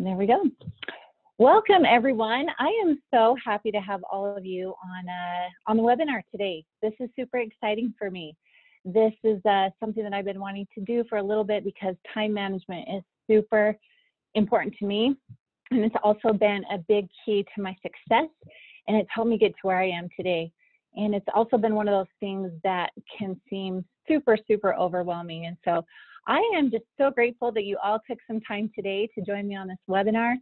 There we go. Welcome, everyone. I am so happy to have all of you on the webinar today. This is super exciting for me. This is something that I've been wanting to do for a little bit because time management is super important to me. And it's also been a big key to my success, and it's helped me get to where I am today. And it's also been one of those things that can seem super, super overwhelming. And so I am just so grateful that you all took some time today to join me on this webinar.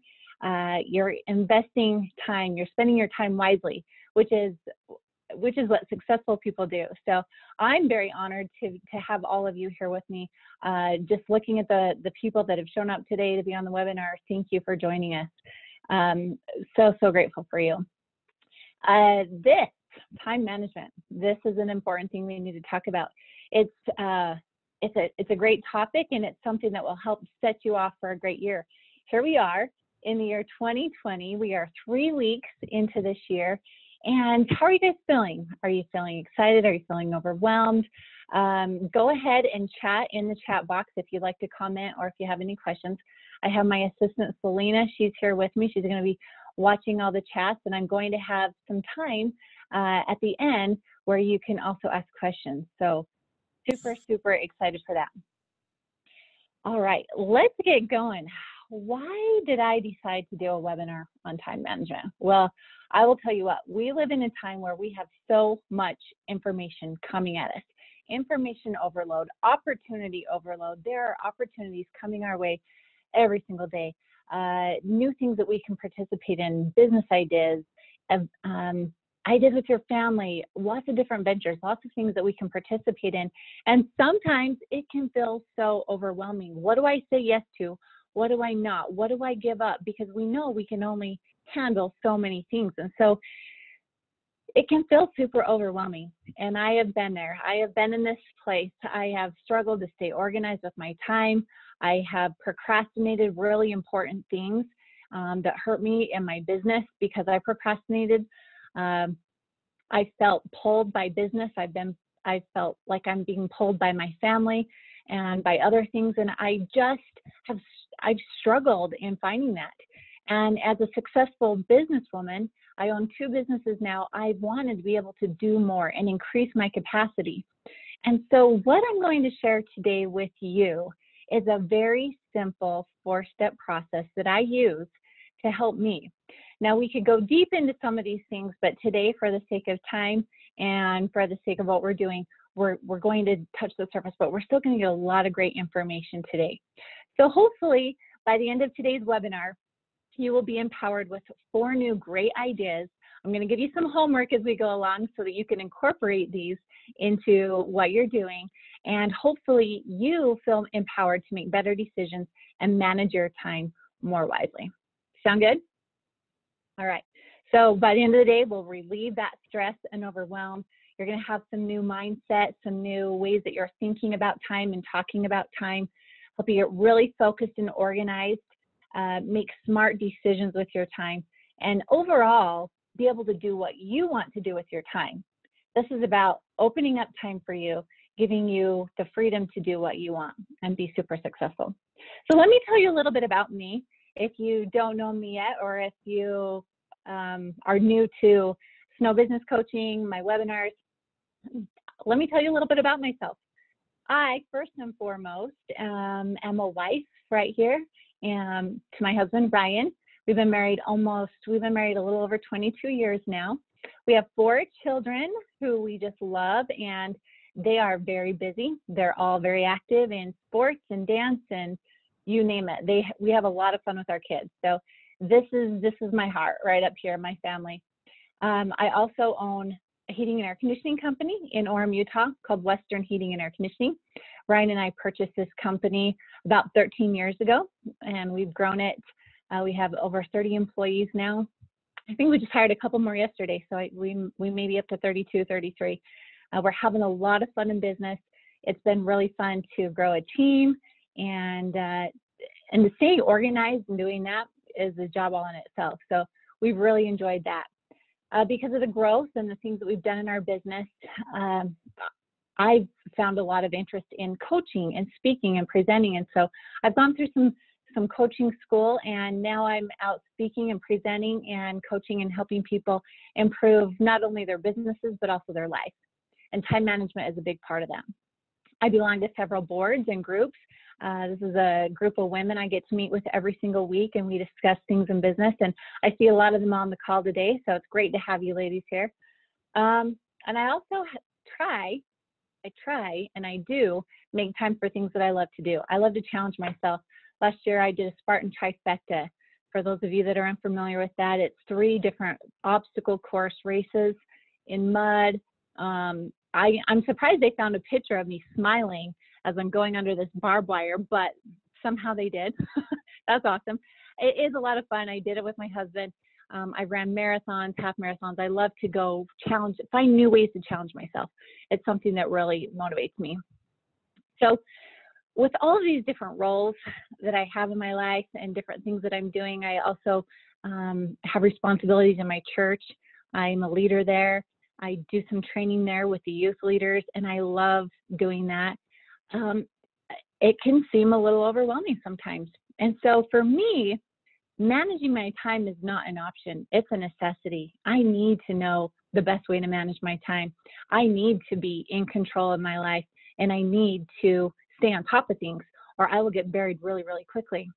You're investing time, you're spending your time wisely, which is what successful people do. So I'm very honored to have all of you here with me. Just looking at the people that have shown up today to be on the webinar, thank you for joining us. So grateful for you. This time management, this is an important thing we need to talk about. It's a great topic, and it's something that will help set you off for a great year. Here we are in the year 2020. We are 3 weeks into this year. And how are you guys feeling? Are you feeling excited? Are you feeling overwhelmed? Go ahead and chat in the chat box if you'd like to comment or if you have any questions. I have my assistant, Selena. She's here with me. She's going to be watching all the chats, and I'm going to have some time at the end where you can also ask questions. So super excited for that. All right, let's get going. Why did I decide to do a webinar on time management? Well, I will tell you what, we live in a time where we have so much information coming at us. Information overload, opportunity overload. There are opportunities coming our way every single day. New things that we can participate in, business ideas, ideas with your family, lots of different ventures, lots of things that we can participate in. And sometimes it can feel so overwhelming. What do I say yes to? What do I not? What do I give up? Because we know we can only handle so many things. And so it can feel super overwhelming. And I have been there. I have been in this place. I have struggled to stay organized with my time. I have procrastinated really important things that hurt me in my business because I procrastinated. I felt pulled by business. I felt like I'm being pulled by my family and by other things. And I've struggled in finding that. And as a successful businesswoman, I own 2 businesses now. I wanted to be able to do more and increase my capacity. And so what I'm going to share today with you is a very simple 4-step process that I use to help me. Now, we could go deep into some of these things, but today, for the sake of time and for the sake of what we're doing, we're going to touch the surface, but we're still going to get a lot of great information today. So hopefully, by the end of today's webinar, you will be empowered with 4 new great ideas. I'm going to give you some homework as we go along so that you can incorporate these into what you're doing. And hopefully, you feel empowered to make better decisions and manage your time more wisely. Sound good? All right. So by the end of the day, we'll relieve that stress and overwhelm. You're going to have some new mindset, some new ways that you're thinking about time and talking about time. Help you get really focused and organized, make smart decisions with your time, and overall, be able to do what you want to do with your time. This is about opening up time for you, giving you the freedom to do what you want and be super successful. So let me tell you a little bit about me. If you don't know me yet, or if you are new to Snow Business Coaching, my webinars, let me tell you a little bit about myself. I, first and foremost, am a wife right here to my husband, Brian. We've been married a little over 22 years now. We have 4 children who we just love, and they are very busy. They're all very active in sports and dance and you name it. We have a lot of fun with our kids. So this is my heart right up here, my family. I also own a heating and air conditioning company in Orem, Utah called Western Heating and Air Conditioning. Ryan and I purchased this company about 13 years ago, and we've grown it. We have over 30 employees now. I think we just hired a couple more yesterday, so we may be up to 32, 33. We're having a lot of fun in business. It's been really fun to grow a team, and to stay organized and doing that is a job all in itself. So we've really enjoyed that. Because of the growth and the things that we've done in our business, I've found a lot of interest in coaching and speaking and presenting. And so I've gone through some coaching school, and now I'm out speaking and presenting and coaching and helping people improve not only their businesses, but also their life. And time management is a big part of that. I belong to several boards and groups. This is a group of women I get to meet with every single week, and we discuss things in business. And I see a lot of them on the call today, so it's great to have you ladies here. And I also try and I do make time for things that I love to do. I love to challenge myself. Last year I did a Spartan trifecta. For those of you that are unfamiliar with that, it's 3 different obstacle course races in mud. I'm surprised they found a picture of me smiling as I'm going under this barbed wire, but somehow they did. That's awesome. It is a lot of fun. I did it with my husband. I ran marathons, half marathons. I love to go find new ways to challenge myself. It's something that really motivates me. So with all of these different roles that I have in my life and different things that I'm doing, I also have responsibilities in my church. I'm a leader there. I do some training there with the youth leaders, and I love doing that. It can seem a little overwhelming sometimes. And so for me, managing my time is not an option. It's a necessity. I need to know the best way to manage my time. I need to be in control of my life, and I need to stay on top of things, or I will get buried really, really quickly.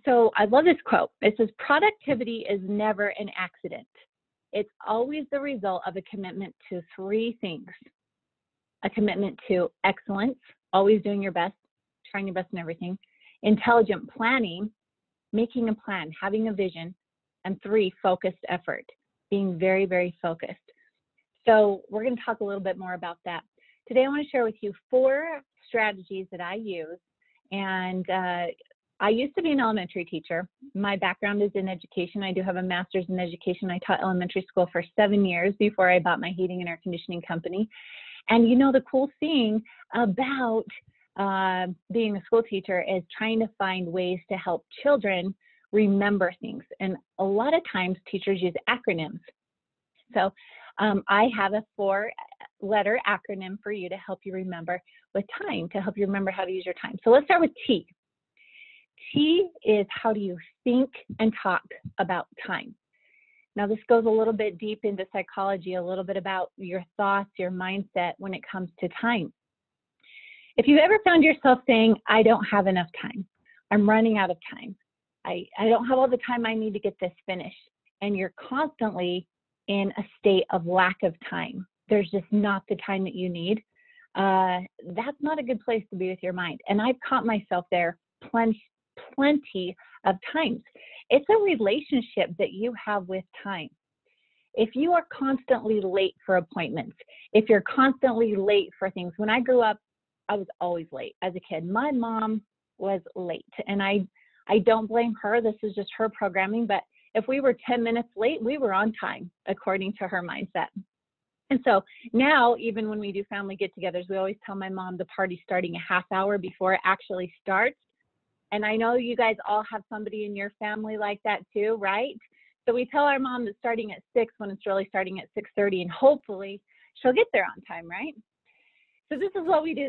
So I love this quote. It says, productivity is never an accident. It's always the result of a commitment to 3 things. A commitment to excellence, always doing your best, trying your best in everything. Intelligent planning, making a plan, having a vision. And 3, focused effort, being very, very focused. So we're going to talk a little bit more about that. Today I want to share with you 4 strategies that I use. And I used to be an elementary teacher. My background is in education. I do have a master's in education. I taught elementary school for 7 years before I bought my heating and air conditioning company. And you know, the cool thing about being a school teacher is trying to find ways to help children remember things. And a lot of times teachers use acronyms. So I have a 4-letter acronym for you to help you remember with time, to help you remember how to use your time. So let's start with T. T is, how do you think and talk about time? Now this goes a little bit deep into psychology, a little bit about your thoughts, your mindset when it comes to time. If you've ever found yourself saying, I don't have enough time, I'm running out of time, I don't have all the time I need to get this finished, and you're constantly in a state of lack of time, there's just not the time that you need, that's not a good place to be with your mind. And I've caught myself there plenty of times. It's a relationship that you have with time. If you are constantly late for appointments, if you're constantly late for things, when I grew up, I was always late as a kid. My mom was late, and I don't blame her. This is just her programming, but if we were 10 minutes late, we were on time according to her mindset. And so now, even when we do family get-togethers, we always tell my mom the party's starting a half hour before it actually starts. And I know you guys all have somebody in your family like that too, right? So we tell our mom it's starting at 6 when it's really starting at 6:30, and hopefully she'll get there on time, right? So this is what we do.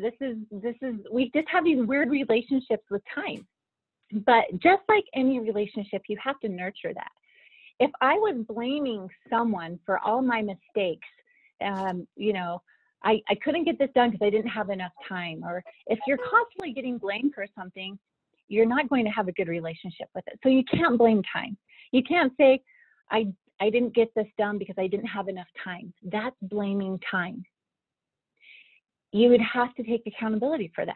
We just have these weird relationships with time. But just like any relationship, you have to nurture that. If I was blaming someone for all my mistakes, you know, I couldn't get this done because I didn't have enough time, or if you're constantly getting blamed for something, you're not going to have a good relationship with it. So you can't blame time. You can't say, I didn't get this done because I didn't have enough time. That's blaming time. You would have to take accountability for that.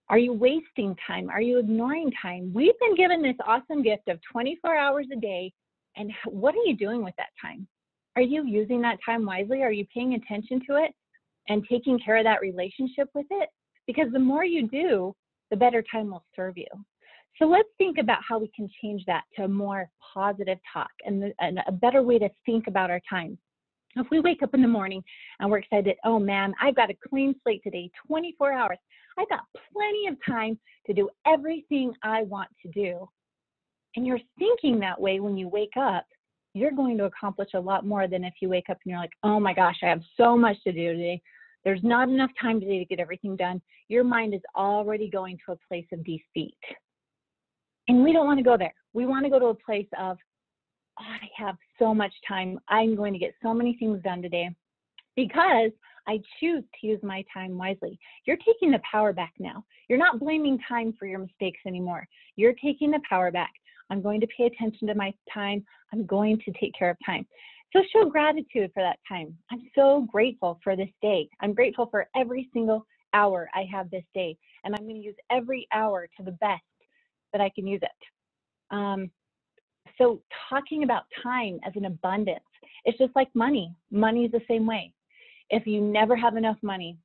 Are you wasting time? Are you ignoring time? We've been given this awesome gift of 24 hours a day, and what are you doing with that time? Are you using that time wisely? Are you paying attention to it and taking care of that relationship with it? Because the more you do, the better time will serve you. So let's think about how we can change that to a more positive talk and a better way to think about our time. If we wake up in the morning and we're excited, oh man, I've got a clean slate today, 24 hours. I've got plenty of time to do everything I want to do. And you're thinking that way when you wake up, you're going to accomplish a lot more than if you wake up and you're like, oh my gosh, I have so much to do today. there's not enough time today to get everything done, your mind is already going to a place of defeat. And we don't want to go there. We want to go to a place of, oh, I have so much time. I'm going to get so many things done today because I choose to use my time wisely. You're taking the power back now. You're not blaming time for your mistakes anymore. You're taking the power back. I'm going to pay attention to my time. I'm going to take care of time. So show gratitude for that time. I'm so grateful for this day. I'm grateful for every single hour I have this day. And I'm going to use every hour to the best that I can use it. So talking about time as an abundance, it's just like money. Money is the same way. If you never have enough money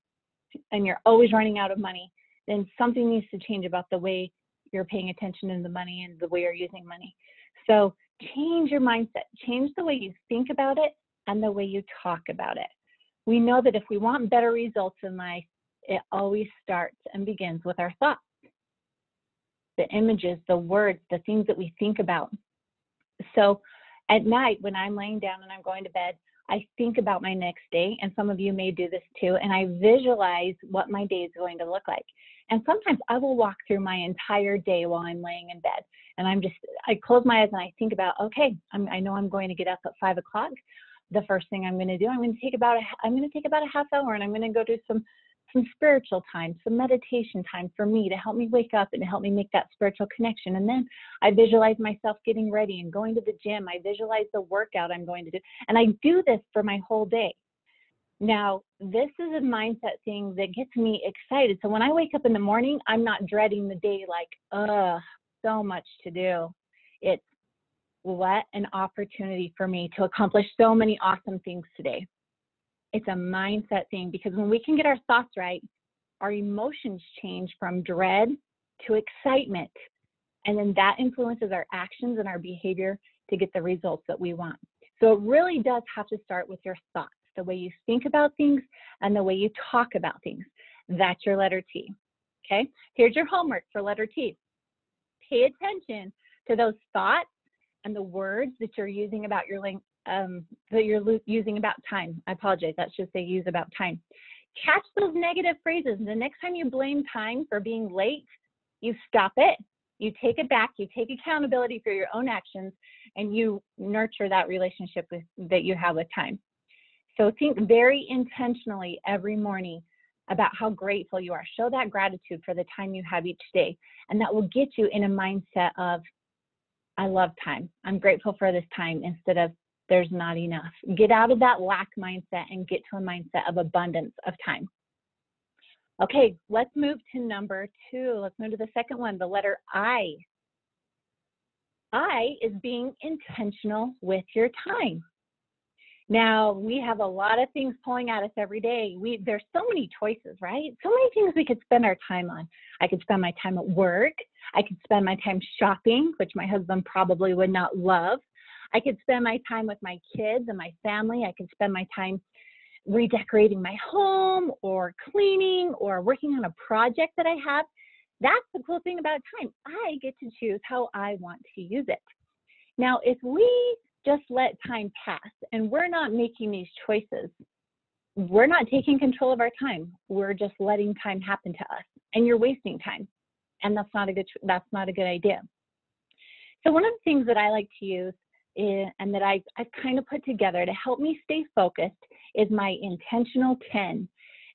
and you're always running out of money, then something needs to change about the way you're paying attention to the money and the way you're using money. So change your mindset, change the way you think about it and the way you talk about it. We know that if we want better results in life, it always starts and begins with our thoughts, the images, the words, the things that we think about. So at night when I'm laying down and I'm going to bed, I think about my next day, and some of you may do this too, and I visualize what my day is going to look like. And sometimes I will walk through my entire day while I'm laying in bed, and I close my eyes and I think about, okay, I know I'm going to get up at 5 o'clock. The first thing I'm going to do, I'm going to take about a half hour, and I'm going to go do some spiritual time, some meditation time for me to help me wake up and to help me make that spiritual connection. And then I visualize myself getting ready and going to the gym. I visualize the workout I'm going to do. And I do this for my whole day. Now, this is a mindset thing that gets me excited. So when I wake up in the morning, I'm not dreading the day like, so much to do. It's what an opportunity for me to accomplish so many awesome things today. It's a mindset thing, because when we can get our thoughts right, our emotions change from dread to excitement. And then that influences our actions and our behavior to get the results that we want. So it really does have to start with your thoughts, the way you think about things and the way you talk about things. That's your letter T. Okay, here's your homework for letter T. Pay attention to those thoughts and the words that you're using about using about time. I apologize, that should say use about time. Catch those negative phrases. The next time you blame time for being late, you stop it. You take it back. You take accountability for your own actions, and you nurture that relationship that you have with time. So think very intentionally every morning about how grateful you are. Show that gratitude for the time you have each day, and that will get you in a mindset of, I love time. I'm grateful for this time, instead of there's not enough. Get out of that lack mindset and get to a mindset of abundance of time. Okay, let's move to number 2. Let's move to the second one, the letter I. I is being intentional with your time. Now, we have a lot of things pulling at us every day. There's so many choices, right? So many things we could spend our time on. I could spend my time at work. I could spend my time shopping, which my husband probably would not love. I could spend my time with my kids and my family. I could spend my time redecorating my home or cleaning or working on a project that I have. That's the cool thing about time. I get to choose how I want to use it. Now, if we just let time pass and we're not making these choices, we're not taking control of our time. We're just letting time happen to us, and you're wasting time. And that's not a good idea. So one of the things that I like to use and that I've kind of put together to help me stay focused is my intentional 10.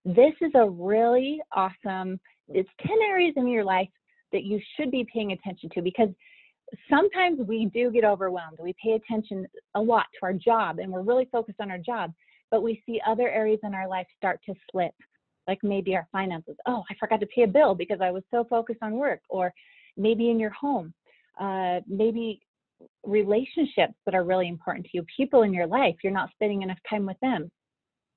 This is a really awesome, it's 10 areas in your life that you should be paying attention to, because sometimes we do get overwhelmed. We pay attention a lot to our job and we're really focused on our job, but we see other areas in our life start to slip, like maybe our finances. Oh, I forgot to pay a bill because I was so focused on work. Or maybe in your home, maybe relationships that are really important to you, people in your life, you're not spending enough time with them.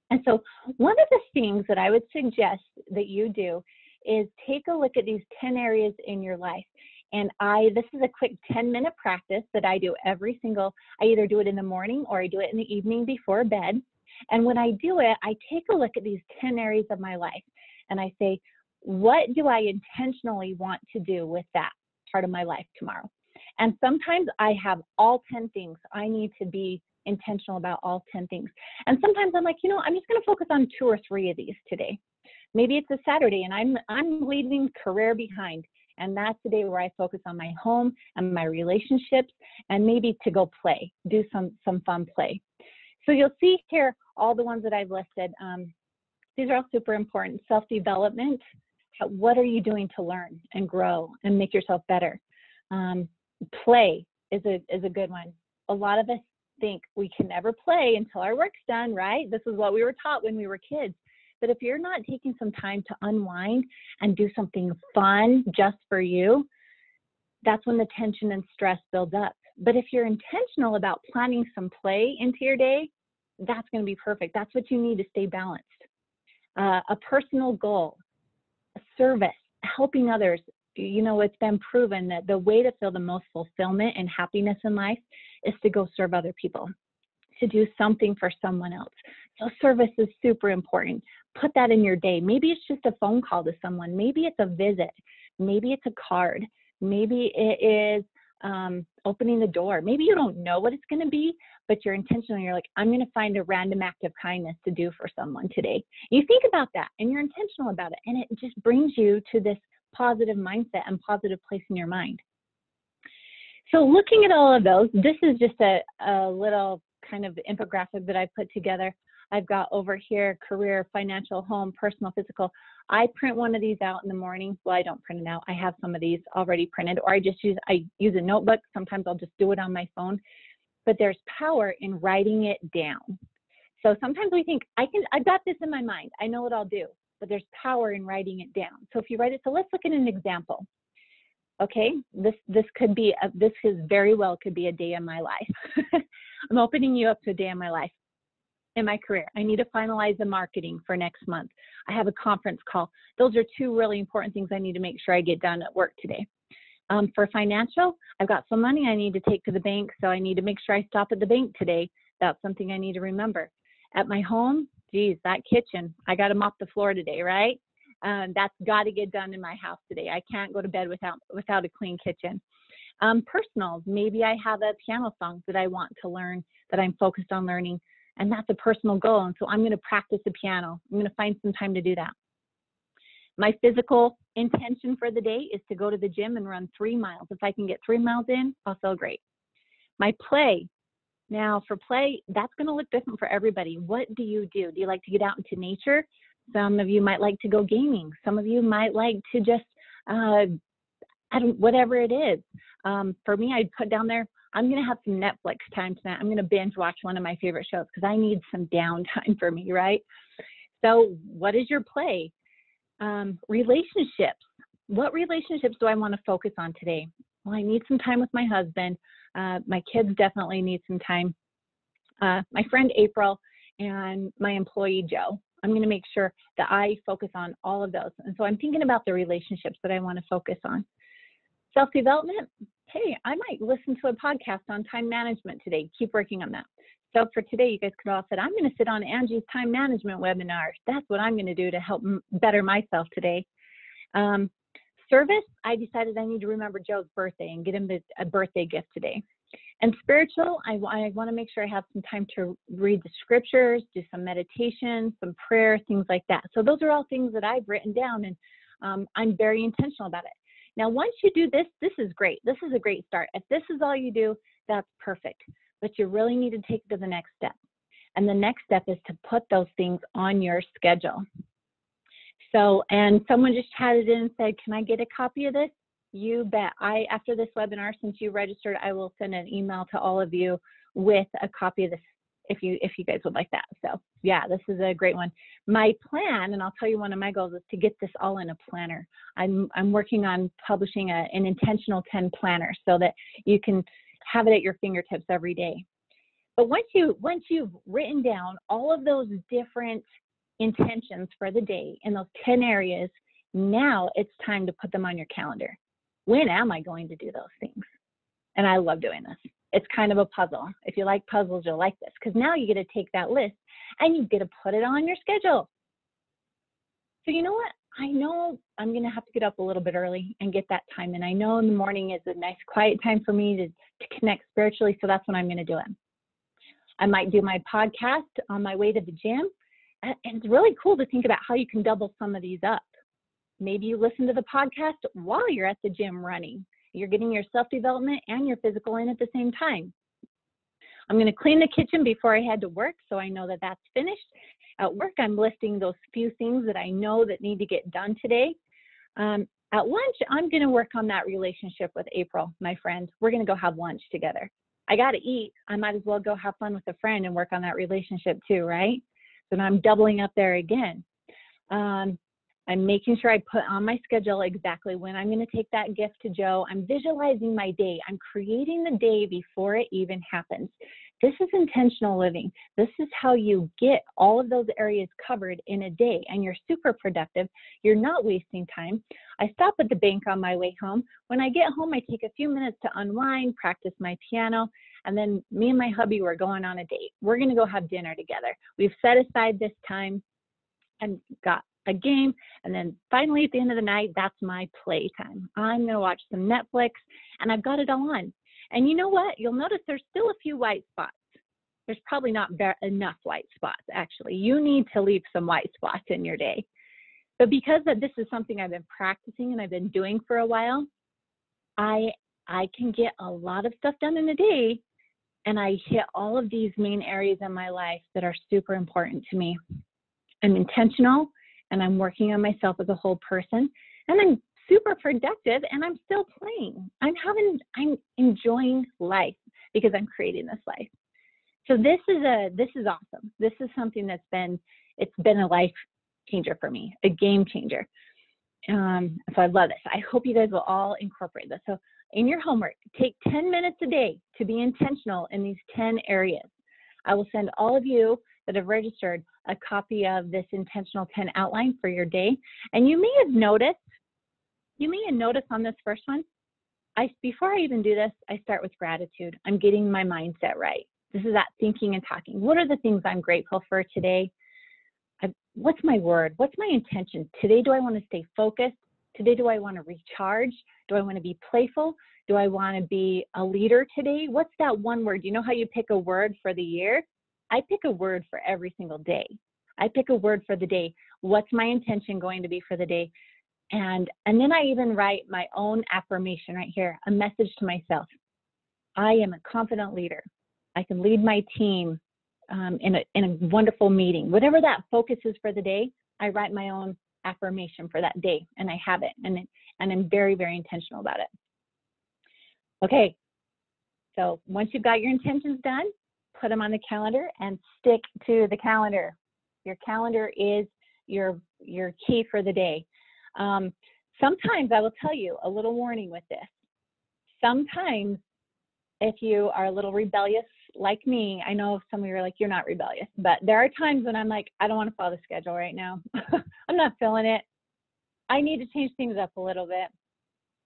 And so one of the things that I would suggest that you do is take a look at these 10 areas in your life. And this is a quick 10-minute practice that I do I either do it in the morning or I do it in the evening before bed. And when I do it, I take a look at these 10 areas of my life and I say, what do I intentionally want to do with that part of my life tomorrow? And sometimes I have all 10 things I need to be intentional about all 10 things. And sometimes I'm like, you know, I'm just going to focus on 2 or 3 of these today. Maybe it's a Saturday and I'm leaving career behind. And that's the day where I focus on my home and my relationships, and maybe to go play, do some fun play. So you'll see here all the ones that I've listed. These are all super important. Self-development. What are you doing to learn and grow and make yourself better? Play is a good one. A lot of us think we can never play until our work's done, right? This is what we were taught when we were kids. But if you're not taking some time to unwind and do something fun just for you, that's when the tension and stress builds up. But if you're intentional about planning some play into your day, that's going to be perfect. That's what you need to stay balanced. A personal goal, a service, helping others. You know, it's been proven that the way to feel the most fulfillment and happiness in life is to go serve other people, to do something for someone else. So service is super important. Put that in your day. Maybe it's just a phone call to someone. Maybe it's a visit. Maybe it's a card. Maybe it is opening the door. Maybe you don't know what it's going to be, but you're intentional. You're like, I'm going to find a random act of kindness to do for someone today. You think about that and you're intentional about it, and it just brings you to this positive mindset and positive place in your mind. So looking at all of those, this is just a little kind of infographic that I put together. I've got over here career, financial, home, personal, physical. I print one of these out in the morning. Well, I don't print it out. I have some of these already printed, or I use a notebook. Sometimes I'll just do it on my phone. But there's power in writing it down. So sometimes we think, I've got this in my mind. I know what I'll do. But there's power in writing it down. So if you write it, so let's look at an example. Okay, this is very well could be a day in my life. I'm opening you up to a day in my life. In my career, I need to finalize the marketing for next month. I have a conference call. Those are 2 really important things I need to make sure I get done at work today. For financial, I've got some money I need to take to the bank, so I need to make sure I stop at the bank today. That's something I need to remember. At my home, geez, that kitchen, I got to mop the floor today, right? That's got to get done in my house today. I can't go to bed without a clean kitchen. Personal, maybe I have a piano song that I want to learn, that I'm focused on learning, and that's a personal goal. And so I'm going to practice the piano. I'm going to find some time to do that. My physical intention for the day is to go to the gym and run 3 miles. If I can get 3 miles in, I'll feel great. My play. Now for play, that's going to look different for everybody. What do you do? Do you like to get out into nature? Some of you might like to go gaming. Some of you might like to just, whatever it is. For me, I'd put down there, I'm going to have some Netflix time tonight. I'm going to binge watch one of my favorite shows because I need some downtime for me, right? So what is your play? Relationships. What relationships do I want to focus on today? Well, I need some time with my husband. My kids definitely need some time. My friend April and my employee Joe. I'm going to make sure that I focus on all of those. And so I'm thinking about the relationships that I want to focus on. Self-development. Hey, I might listen to a podcast on time management today. Keep working on that. So for today, you guys could all say, I'm going to sit on Angie's time management webinar. That's what I'm going to do to help better myself today. Service, I decided I need to remember Joe's birthday and get him a birthday gift today. And spiritual, I want to make sure I have some time to read the scriptures, do some meditation, some prayer, things like that. So those are all things that I've written down, and I'm very intentional about it. Now, once you do this, this is great. This is a great start. If this is all you do, that's perfect. But you really need to take it to the next step. And the next step is to put those things on your schedule. So, and someone just chatted in and said, can I get a copy of this? You bet. After this webinar, since you registered, I will send an email to all of you with a copy of this if you guys would like that. So yeah, this is a great one. My plan, and I'll tell you one of my goals, is to get this all in a planner. I'm working on publishing an intentional 10 planner so that you can have it at your fingertips every day. But once you've written down all of those different intentions for the day in those 10 areas, now it's time to put them on your calendar. When am I going to do those things? And I love doing this. It's kind of a puzzle. If you like puzzles, you'll like this, because now you get to take that list and you get to put it on your schedule. So you know what? I know I'm going to have to get up a little bit early and get that time. And I know in the morning is a nice quiet time for me to connect spiritually. So that's when I'm going to do it. I might do my podcast on my way to the gym. And it's really cool to think about how you can double some of these up. Maybe you listen to the podcast while you're at the gym running. You're getting your self-development and your physical in at the same time. I'm going to clean the kitchen before I head to work, so I know that that's finished. At work, I'm listing those few things that I know that need to get done today. At lunch, I'm going to work on that relationship with April, my friend. We're going to go have lunch together. I got to eat. I might as well go have fun with a friend and work on that relationship too, right? So now I'm doubling up there again. I'm making sure I put on my schedule exactly when I'm going to take that gift to Joe. I'm visualizing my day. I'm creating the day before it even happens. This is intentional living. This is how you get all of those areas covered in a day, and you're super productive. You're not wasting time. I stop at the bank on my way home. When I get home, I take a few minutes to unwind, practice my piano, and then me and my hubby, we're going on a date. We're going to go have dinner together. We've set aside this time and got a game, and then finally at the end of the night, that's my play time. I'm going to watch some Netflix, and I've got it all on. And you know what? You'll notice there's still a few white spots. There's probably not enough white spots, actually. You need to leave some white spots in your day. But because this is something I've been practicing and I've been doing for a while, I can get a lot of stuff done in a day, and I hit all of these main areas in my life that are super important to me. I'm intentional, and I'm working on myself as a whole person, and I'm super productive, and I'm still playing. I'm enjoying life because I'm creating this life. So this is awesome. This is something that's been a life changer for me, a game changer. So I love this. I hope you guys will all incorporate this. So in your homework, take 10 minutes a day to be intentional in these 10 areas. I will send all of you that have registered a copy of this intentional 10 outline for your day. And you may have noticed on this first one, before I even do this, I start with gratitude. I'm getting my mindset right. This is that thinking and talking. What are the things I'm grateful for today? What's my word? What's my intention? Today, do I want to stay focused? Today, do I want to recharge? Do I want to be playful? Do I want to be a leader today? What's that one word? You know how you pick a word for the year? I pick a word for every single day. I pick a word for the day. What's my intention going to be for the day? And then I even write my own affirmation right here, a message to myself. I am a confident leader. I can lead my team in a wonderful meeting. Whatever that focus is for the day, I write my own affirmation for that day, and I have it, and I'm very, very intentional about it. Okay, so once you've got your intentions done, put them on the calendar and stick to the calendar. Your calendar is your key for the day. Sometimes I will tell you a little warning with this. Sometimes if you are a little rebellious like me, I know some of you are like, you're not rebellious, but there are times when I'm like, I don't want to follow the schedule right now. I'm not feeling it. I need to change things up a little bit.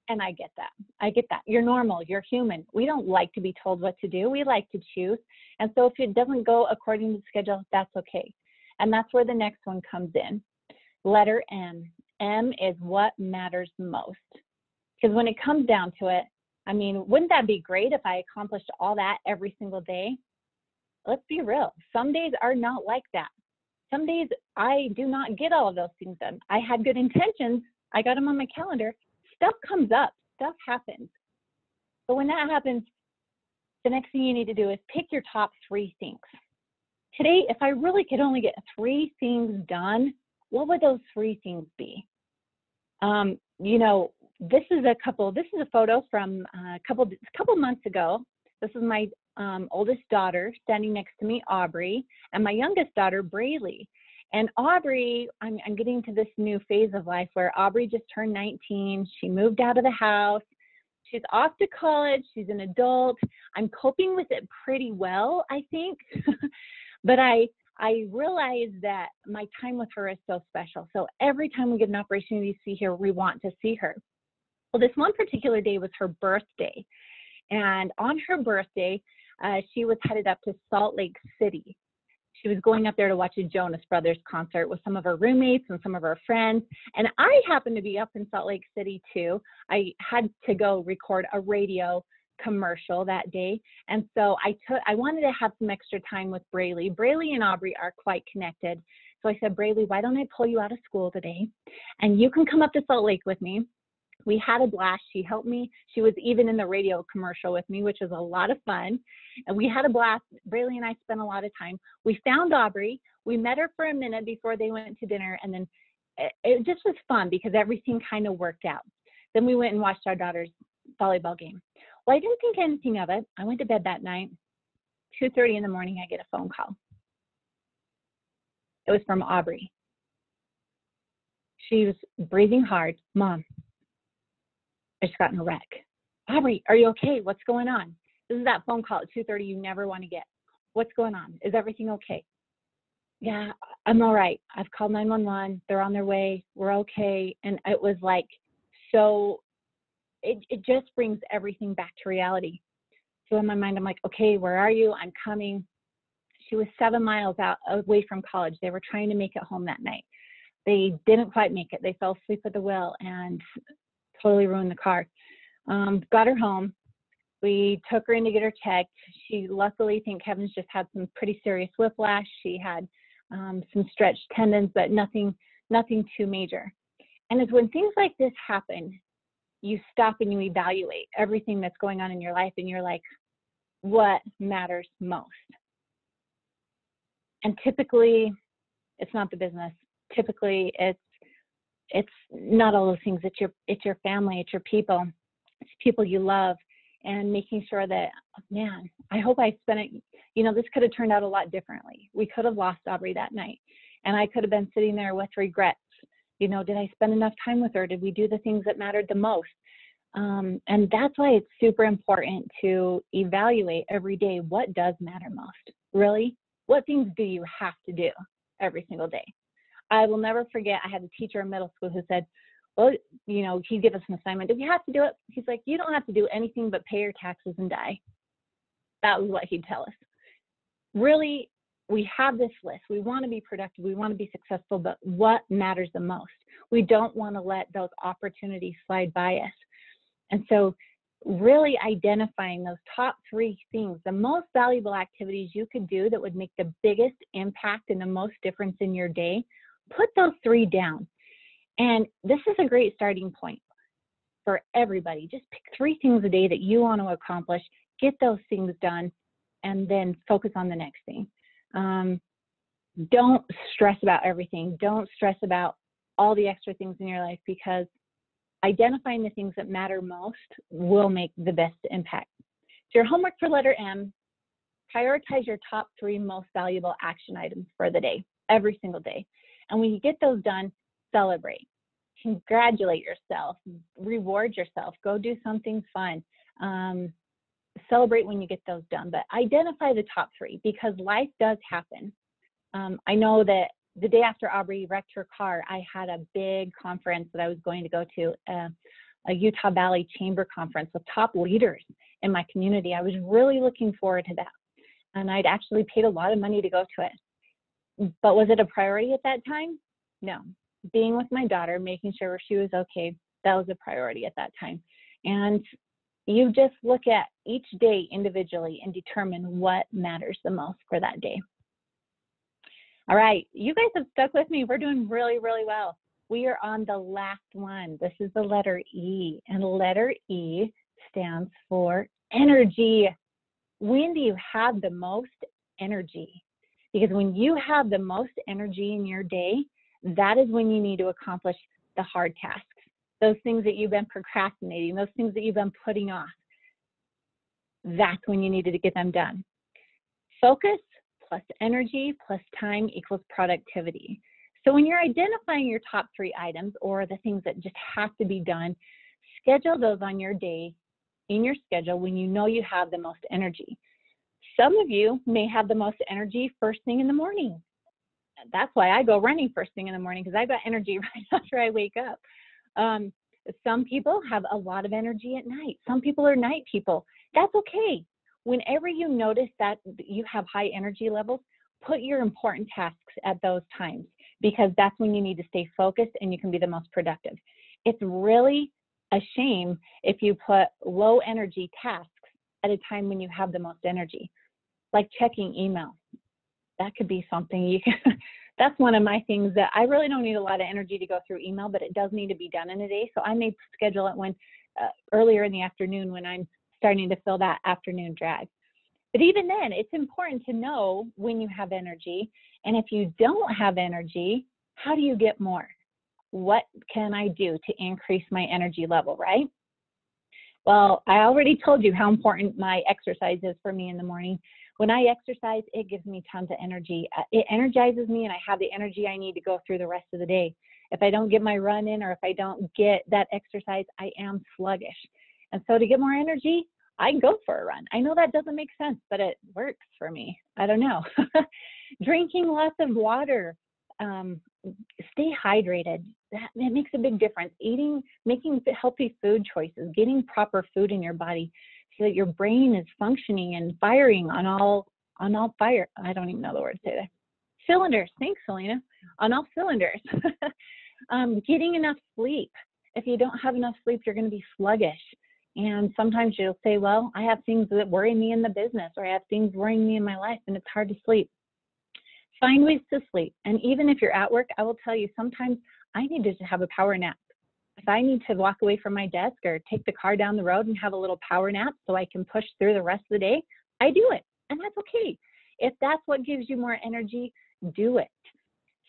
And I get that. You're normal. You're human. We don't like to be told what to do. We like to choose. And so if it doesn't go according to the schedule, that's okay. And that's where the next one comes in. Letter M. M is what matters most. Because when it comes down to it, I mean, wouldn't that be great if I accomplished all that every single day? Let's be real. Some days are not like that. Some days I do not get all of those things done. I had good intentions. I got them on my calendar. Stuff comes up. Stuff happens. But when that happens, the next thing you need to do is pick your top 3 things. Today, if I really could only get 3 things done, what would those 3 things be? You know, this is a photo from a couple months ago. This is my oldest daughter standing next to me, Aubrey, and my youngest daughter, Braylee. And Aubrey, I'm getting to this new phase of life where Aubrey just turned 19. She moved out of the house. She's off to college. She's an adult. I'm coping with it pretty well, I think. But I realize that my time with her is so special. So every time we get an opportunity to see her, we want to see her. Well, this one particular day was her birthday. And on her birthday, she was headed up to Salt Lake City. She was going up there to watch a Jonas Brothers concert with some of her roommates and some of her friends. And I happened to be up in Salt Lake City too. I had to go record a radio commercial that day. And so I wanted to have some extra time with Braylee. Braylee and Aubrey are quite connected. So I said, Braylee, why don't I pull you out of school today? And you can come up to Salt Lake with me. We had a blast. She helped me. She was even in the radio commercial with me, which was a lot of fun. And we had a blast. Braylee and I spent a lot of time. We found Aubrey. We met her for a minute before they went to dinner. And then it just was fun because everything kind of worked out. Then we went and watched our daughter's volleyball game. Well, I didn't think anything of it. I went to bed that night. 2:30 in the morning, I get a phone call. It was from Aubrey. She was breathing hard. Mom, I just got in a wreck. Aubrey, are you okay? What's going on? This is that phone call at 2:30 you never want to get. What's going on? Is everything okay? Yeah, I'm all right. I've called 911. They're on their way. We're okay. And it was like, so it just brings everything back to reality. So in my mind, I'm like, okay, where are you? I'm coming. She was 7 miles out away from college. They were trying to make it home that night. They didn't quite make it. They fell asleep at the wheel and totally ruined the car. Got her home. We took her in to get her checked. She luckily, thank heavens, just had some pretty serious whiplash. She had some stretched tendons, but nothing too major. And it's when things like this happen, you stop and you evaluate everything that's going on in your life, and you're like, what matters most? And typically, it's not the business. Typically, it's not all those things. It's your family, it's your people, it's people you love, and making sure that, man, I hope I spent it. You know, this could have turned out a lot differently. We could have lost Aubrey that night, and I could have been sitting there with regrets. You know, did I spend enough time with her? Did we do the things that mattered the most? And that's why it's super important to evaluate every day what does matter most. Really, what things do you have to do every single day? I will never forget, I had a teacher in middle school who said, well, you know, he'd give us an assignment. Do we have to do it? He's like, you don't have to do anything but pay your taxes and die. That was what he'd tell us. Really, we have this list. We want to be productive. We want to be successful, but what matters the most? We don't want to let those opportunities slide by us. And so really identifying those top 3 things, the most valuable activities you could do that would make the biggest impact and the most difference in your day, put those 3 down. And this is a great starting point for everybody. Just pick 3 things a day that you want to accomplish, get those things done, and then focus on the next thing. Don't stress about everything. Don't stress about all the extra things in your life, because identifying the things that matter most will make the best impact. So your homework for letter M, prioritize your top 3 most valuable action items for the day, every single day. And when you get those done, celebrate, congratulate yourself, reward yourself, go do something fun. Celebrate when you get those done, but identify the top 3, because life does happen. I know that the day after Aubrey wrecked her car, I had a big conference that I was going to go to, a Utah Valley Chamber conference with top leaders in my community. I was really looking forward to that. And I'd actually paid a lot of money to go to it. But was it a priority at that time? No. Being with my daughter, making sure she was okay, that was a priority at that time. And you just look at each day individually and determine what matters the most for that day. All right, you guys have stuck with me. We're doing really, really well. We are on the last one. This is the letter E, and letter E stands for energy. When do you have the most energy? Because when you have the most energy in your day, that is when you need to accomplish the hard tasks, those things that you've been procrastinating, those things that you've been putting off. That's when you needed to get them done. Focus plus energy plus time equals productivity. So when you're identifying your top 3 items, or the things that just have to be done, schedule those on your day, in your schedule, when you know you have the most energy. Some of you may have the most energy first thing in the morning. That's why I go running first thing in the morning, because I've got energy right after I wake up. Some people have a lot of energy at night. Some people are night people. That's okay. Whenever you notice that you have high energy levels, put your important tasks at those times, because that's when you need to stay focused and you can be the most productive. It's really a shame if you put low energy tasks at a time when you have the most energy, like checking email. That could be something you can, that's one of my things that I really don't need a lot of energy to go through email, but it does need to be done in a day. So I may schedule it when earlier in the afternoon when I'm starting to feel that afternoon drag. But even then, it's important to know when you have energy. And if you don't have energy, how do you get more? What can I do to increase my energy level, right? Well, I already told you how important my exercise is for me in the morning. When I exercise, it gives me tons of energy. It energizes me, and I have the energy I need to go through the rest of the day. If I don't get my run in, or if I don't get that exercise, I am sluggish. And so to get more energy, I go for a run. I know that doesn't make sense, but it works for me. I don't know. Drinking lots of water, stay hydrated. It makes a big difference. Making healthy food choices, getting proper food in your body so that your brain is functioning and firing on all fire. I don't even know the word to say that. Cylinders. Thanks, Selena. On all cylinders. Getting enough sleep. If you don't have enough sleep, you're going to be sluggish. And sometimes you'll say, well, I have things that worry me in the business, or I have things worrying me in my life, and it's hard to sleep. Find ways to sleep. And even if you're at work, I will tell you, sometimes I need to just have a power nap. If I need to walk away from my desk or take the car down the road and have a little power nap so I can push through the rest of the day, I do it. And that's okay. If that's what gives you more energy, do it.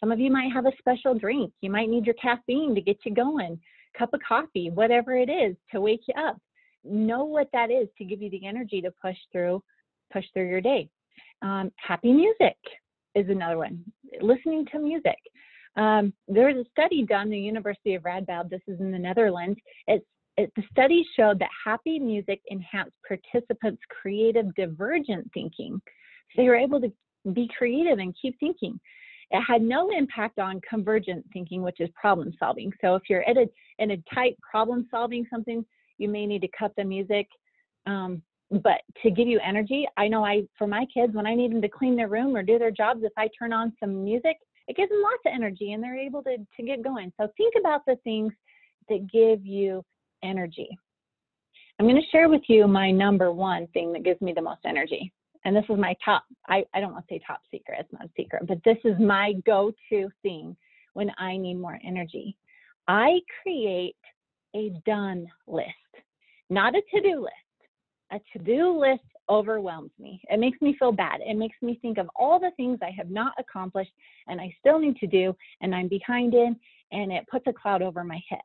Some of you might have a special drink. You might need your caffeine to get you going, cup of coffee, whatever it is to wake you up. Know what that is to give you the energy to push through your day. Happy music is another one. Listening to music. There was a study done at the University of Radboud. This is in the Netherlands. The study showed that happy music enhanced participants' creative divergent thinking. So they were able to be creative and keep thinking. It had no impact on convergent thinking, which is problem solving. So if you're in a tight problem solving something, you may need to cut the music. But to give you energy, I know for my kids, when I need them to clean their room or do their jobs, if I turn on some music, it gives them lots of energy and they're able to get going. So think about the things that give you energy. I'm going to share with you my number one thing that gives me the most energy. And this is my top, I don't want to say top secret, it's not a secret, but this is my go-to thing when I need more energy. I create a done list, not a to-do list. A to-do list overwhelms me. It makes me feel bad. It makes me think of all the things I have not accomplished and I still need to do, and I'm behind in, and it puts a cloud over my head.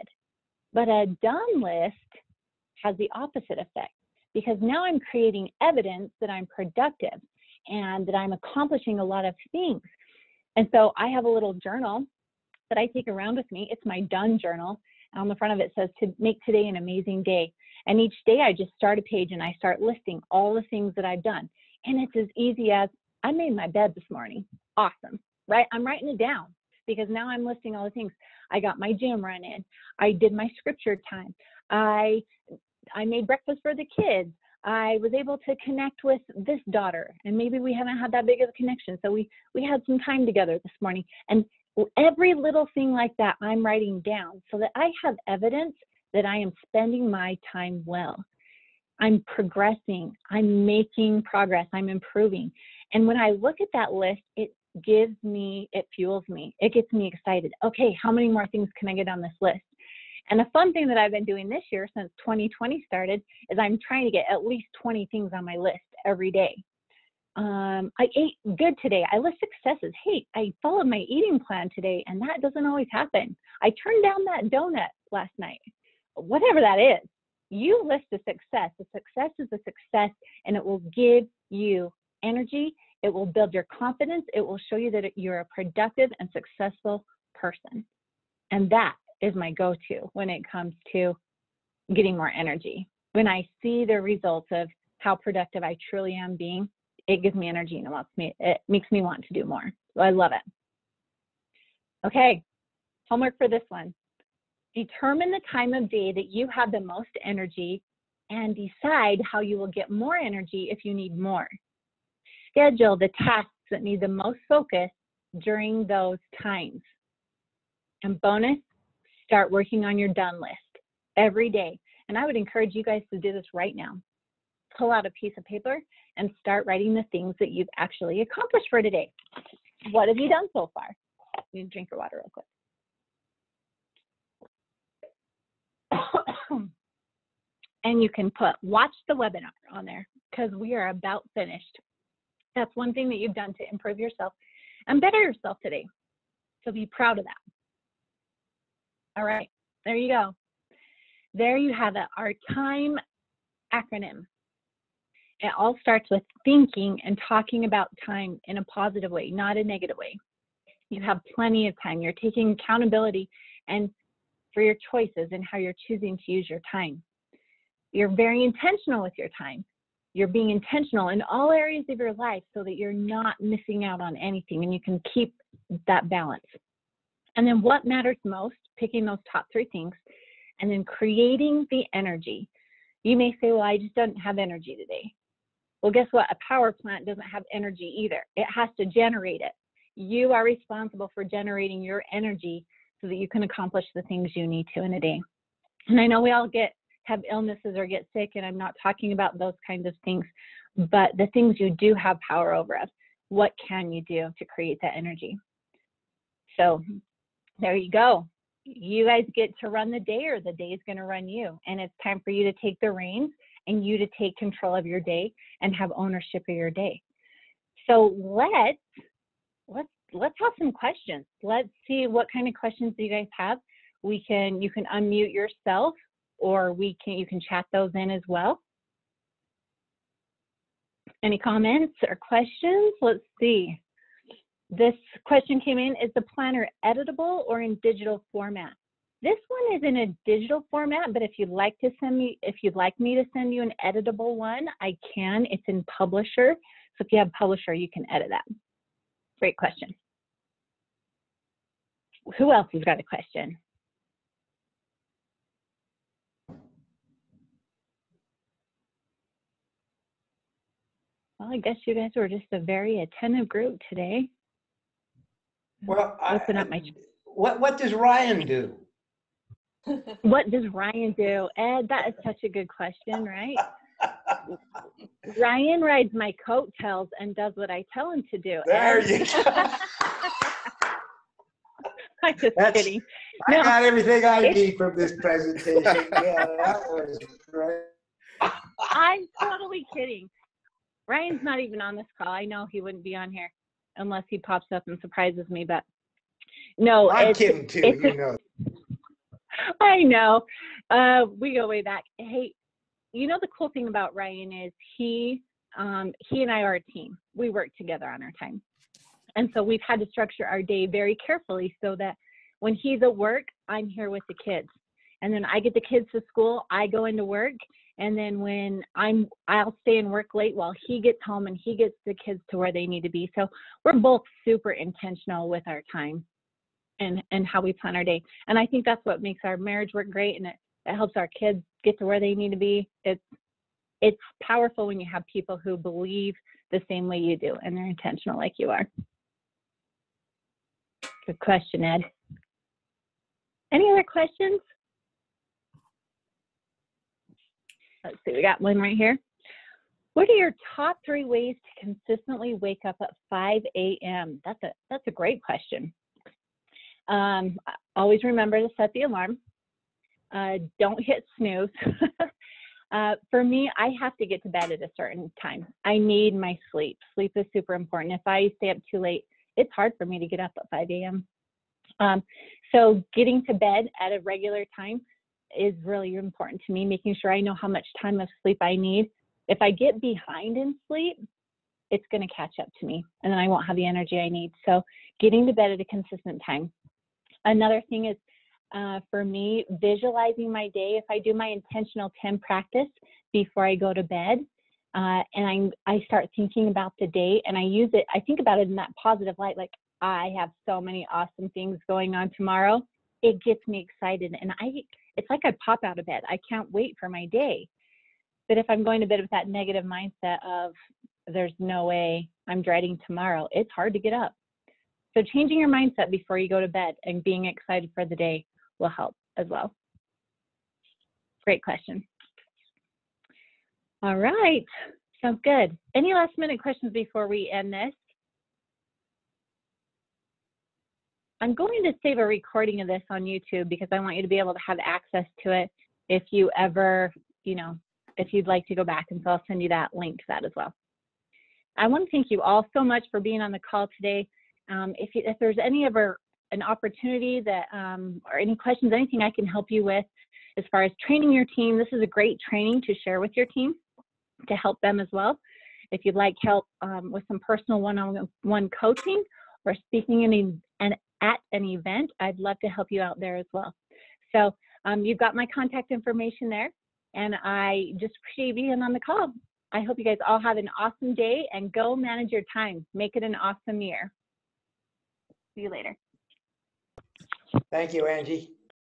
But a done list has the opposite effect, because now I'm creating evidence that I'm productive and that I'm accomplishing a lot of things. And so I have a little journal that I take around with me. It's my done journal. On the front of it says, to make today an amazing day. And each day I just start a page and I start listing all the things that I've done. And it's as easy as, I made my bed this morning. Awesome, right? I'm writing it down because now I'm listing all the things. I got my gym run in. I did my scripture time. I made breakfast for the kids. I was able to connect with this daughter, and maybe we haven't had that big of a connection. So we had some time together this morning. And every little thing like that, I'm writing down so that I have evidence that I am spending my time well. I'm progressing. I'm making progress. I'm improving. And when I look at that list, it fuels me. It gets me excited. Okay, how many more things can I get on this list? And a fun thing that I've been doing this year since 2020 started is I'm trying to get at least 20 things on my list every day. I ate good today. I list successes. Hey, I followed my eating plan today, and that doesn't always happen. I turned down that donut last night. Whatever that is, you list a success. A success is a success, and it will give you energy. It will build your confidence. It will show you that you're a productive and successful person. And that is my go-to when it comes to getting more energy. When I see the results of how productive I truly am being, it gives me energy and it makes me want to do more. So I love it. Okay, homework for this one. Determine the time of day that you have the most energy and decide how you will get more energy if you need more. Schedule the tasks that need the most focus during those times. And bonus, start working on your done list every day. And I would encourage you guys to do this right now. pull out a piece of paper and start writing the things that you've actually accomplished for today. What have you done so far? You can drink your water real quick. And you can put watch the webinar on there because we are about finished. That's one thing that you've done to improve yourself and better yourself today. So be proud of that. All right, there you go. There you have it, our time acronym. It all starts with thinking and talking about time in a positive way, not a negative way. You have plenty of time. You're taking accountability and for your choices and how you're choosing to use your time. You're very intentional with your time. You're being intentional in all areas of your life so that you're not missing out on anything and you can keep that balance. And then what matters most, picking those top 3 things, and then creating the energy. You may say, well, I just don't have energy today. Well, guess what? A power plant doesn't have energy either. It has to generate it. You are responsible for generating your energy so that you can accomplish the things you need to in a day. And I know we all have illnesses or get sick, and I'm not talking about those kinds of things, but the things you do have power over us, what can you do to create that energy? So there you go. You guys get to run the day, or the day is going to run you. And it's time for you to take the reins and you to take control of your day and have ownership of your day. So let's have some questions. Let's see what kind of questions do you guys have. You can unmute yourself, or you can chat those in as well. Any comments or questions? Let's see. This question came in, is the planner editable or in digital format? This one is in a digital format, but if you'd like me to send you an editable one, I can. It's in Publisher. So if you have Publisher, you can edit that. Great question. Who else has got a question? Well, I guess you guys were just a very attentive group today. Well, open up my. What does Ryan do? What does Ryan do? Ed, that is such a good question, right? Ryan rides my coattails and does what I tell him to do. There Ed. you go. I'm just kidding. I got everything I need from this presentation. Yeah, that was great. I'm totally kidding. Ryan's not even on this call. I know he wouldn't be on here unless he pops up and surprises me, but no. I'm kidding too, you know. I know. We go way back. Hey, you know the cool thing about Ryan is he and I are a team. We work together on our time. And so we've had to structure our day very carefully so that when he's at work, I'm here with the kids. And then I get the kids to school, I go into work. And then when I'll stay and work late while he gets home and he gets the kids to where they need to be. So we're both super intentional with our time and how we plan our day. And I think that's what makes our marriage work great, and it helps our kids get to where they need to be. It's powerful when you have people who believe the same way you do and they're intentional like you are. Good question, Ed. Any other questions? Let's see, we got one right here. What are your top 3 ways to consistently wake up at 5 a.m.? That's a great question. Always remember to set the alarm. Don't hit snooze. For me, I have to get to bed at a certain time. I need my sleep. Sleep is super important. If I stay up too late, it's hard for me to get up at 5 a.m. So getting to bed at a regular time is really important to me, making sure I know how much time of sleep I need. If I get behind in sleep, it's going to catch up to me, and then I won't have the energy I need. So getting to bed at a consistent time. Another thing is, for me, visualizing my day. If I do my intentional 10 practice before I go to bed, and I start thinking about the day, and I think about it in that positive light, like I have so many awesome things going on tomorrow. It gets me excited, and it's like I pop out of bed. I can't wait for my day. But if I'm going to bed with that negative mindset of there's no way, I'm dreading tomorrow, it's hard to get up. So changing your mindset before you go to bed and being excited for the day will help as well. Great question. All right. Sounds good. Any last minute questions before we end this? I'm going to save a recording of this on YouTube because I want you to be able to have access to it if you ever, if you'd like to go back. And so I'll send you that link to that as well. I want to thank you all so much for being on the call today. If there's an opportunity that, or any questions, anything I can help you with as far as training your team, this is a great training to share with your team to help them as well. If you'd like help with some personal one-on-one coaching or speaking at an event, I'd love to help you out there as well. So you've got my contact information there, and I just appreciate being on the call. I hope you guys all have an awesome day, and go manage your time. Make it an awesome year. See you later. Thank you, Angie.